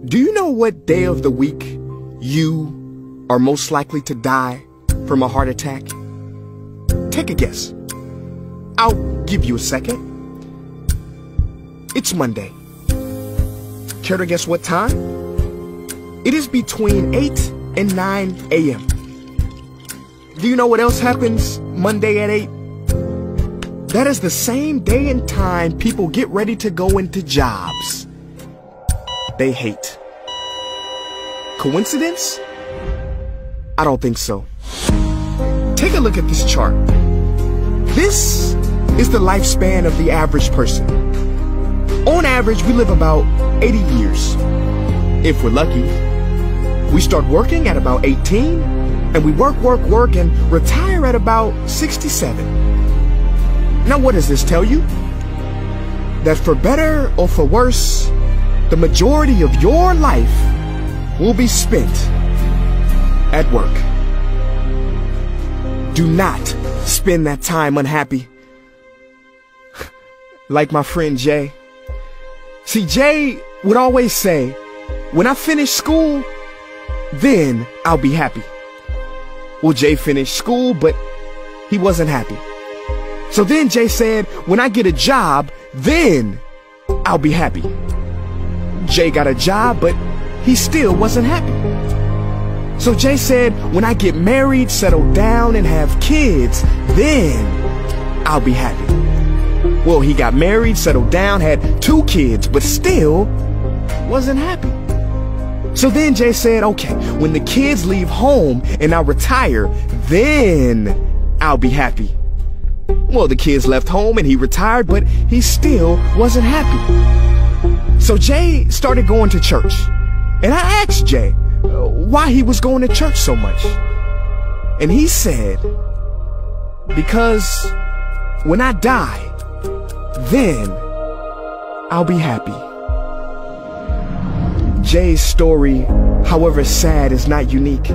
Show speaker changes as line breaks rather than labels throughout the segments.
Do you know what day of the week you are most likely to die from a heart attack? Take a guess. I'll give you a second. It's Monday. Care to guess what time? It is between 8 and 9 a.m. Do you know what else happens Monday at 8? That is the same day and time people get ready to go into jobs they hate. Coincidence? I don't think so. Take a look at this chart. This is the lifespan of the average person. On average, we live about 80 years. If we're lucky, we start working at about 18, and we work, and retire at about 67. Now, what does this tell you? That for better or for worse, the majority of your life will be spent at work. Do not spend that time unhappy. Like my friend Jay. See, Jay would always say, when I finish school, then I'll be happy. Well, Jay finished school, but he wasn't happy. So then Jay said, when I get a job, then I'll be happy. Jay got a job, but he still wasn't happy. So Jay said, when I get married, settle down, and have kids, then I'll be happy. Well, he got married, settled down, had 2 kids, but still wasn't happy. So then Jay said, okay, when the kids leave home and I retire, then I'll be happy. Well, the kids left home and he retired, but he still wasn't happy. So Jay started going to church. And I asked Jay why he was going to church so much. And he said, because when I die, then I'll be happy. Jay's story, however sad, is not unique.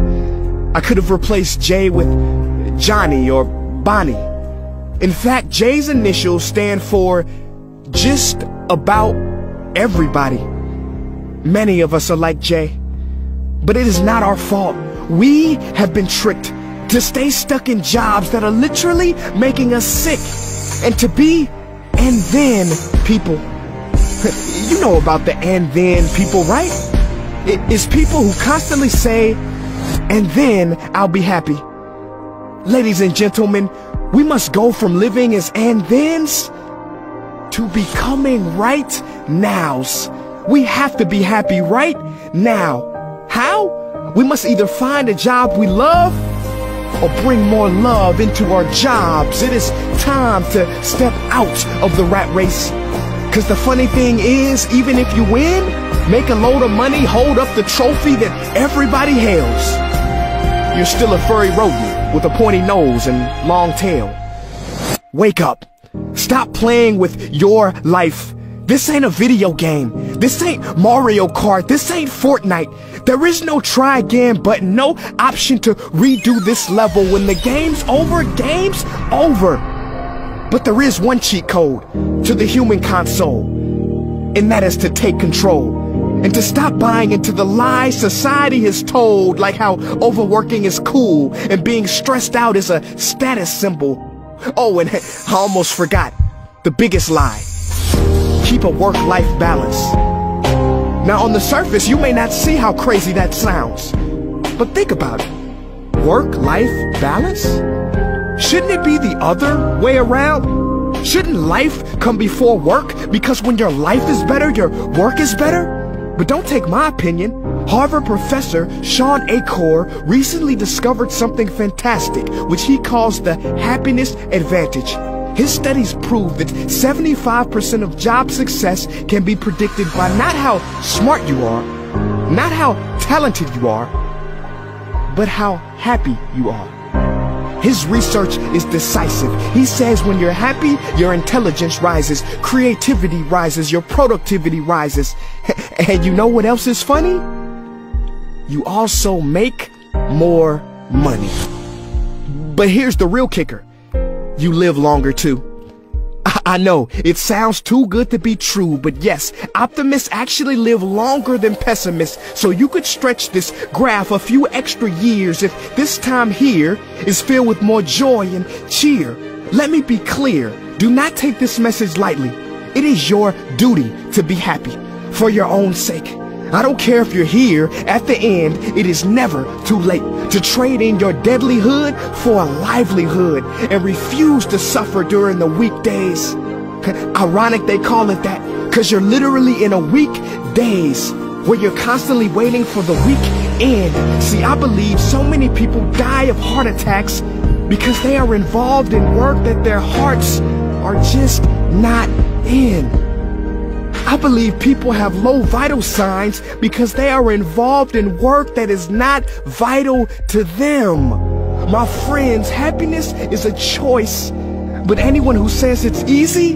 I could have replaced Jay with Johnny or Bonnie. In fact, Jay's initials stand for just about everybody. Many of us are like Jay. But it is not our fault. We have been tricked to stay stuck in jobs that are literally making us sick, and to be and then people. You know about the and then people, right? It is people who constantly say, and then I'll be happy. Ladies and gentlemen, we must go from living as and thens to becoming right nows. We have to be happy right now. How? We must either find a job we love or bring more love into our jobs. It is time to step out of the rat race. Cause the funny thing is, even if you win, make a load of money, hold up the trophy that everybody hails, you're still a furry rodent with a pointy nose and long tail. Wake up. Stop playing with your life. This ain't a video game. This ain't Mario Kart. This ain't Fortnite. There is no try again button, no option to redo this level. When the game's over, game's over. But there is one cheat code to the human console, and that is to take control and to stop buying into the lies society has told, like how overworking is cool and being stressed out is a status symbol. Oh, and I almost forgot the biggest lie. Keep a work-life balance. Now, on the surface, you may not see how crazy that sounds, but think about it. Work-life balance? Shouldn't it be the other way around? Shouldn't life come before work? Because when your life is better, your work is better? But don't take my opinion. Harvard professor Sean Achor recently discovered something fantastic, which he calls the happiness advantage. His studies prove that 75% of job success can be predicted by not how smart you are, not how talented you are, but how happy you are. His research is decisive. He says when you're happy, your intelligence rises, creativity rises, your productivity rises. And you know what else is funny? You also make more money. But here's the real kicker. You live longer too. I know, it sounds too good to be true, but yes, optimists actually live longer than pessimists, so you could stretch this graph a few extra years if this time here is filled with more joy and cheer. Let me be clear, do not take this message lightly. It is your duty to be happy, for your own sake. I don't care if you're here at the end, it is never too late to trade in your deadlyhood for a livelihood and refuse to suffer during the weekdays. Ironic they call it that, cause you're literally in a weekdays where you're constantly waiting for the weekend. See, I believe so many people die of heart attacks because they are involved in work that their hearts are just not in. I believe people have low vital signs because they are involved in work that is not vital to them. My friends, happiness is a choice, but anyone who says it's easy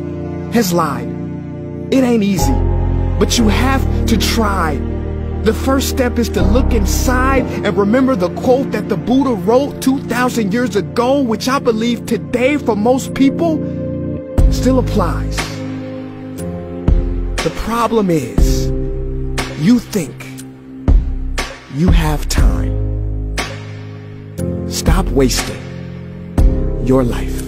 has lied. It ain't easy, but you have to try. The first step is to look inside and remember the quote that the Buddha wrote 2,000 years ago, which I believe today for most people still applies. The problem is, you think you have time. Stop wasting your life.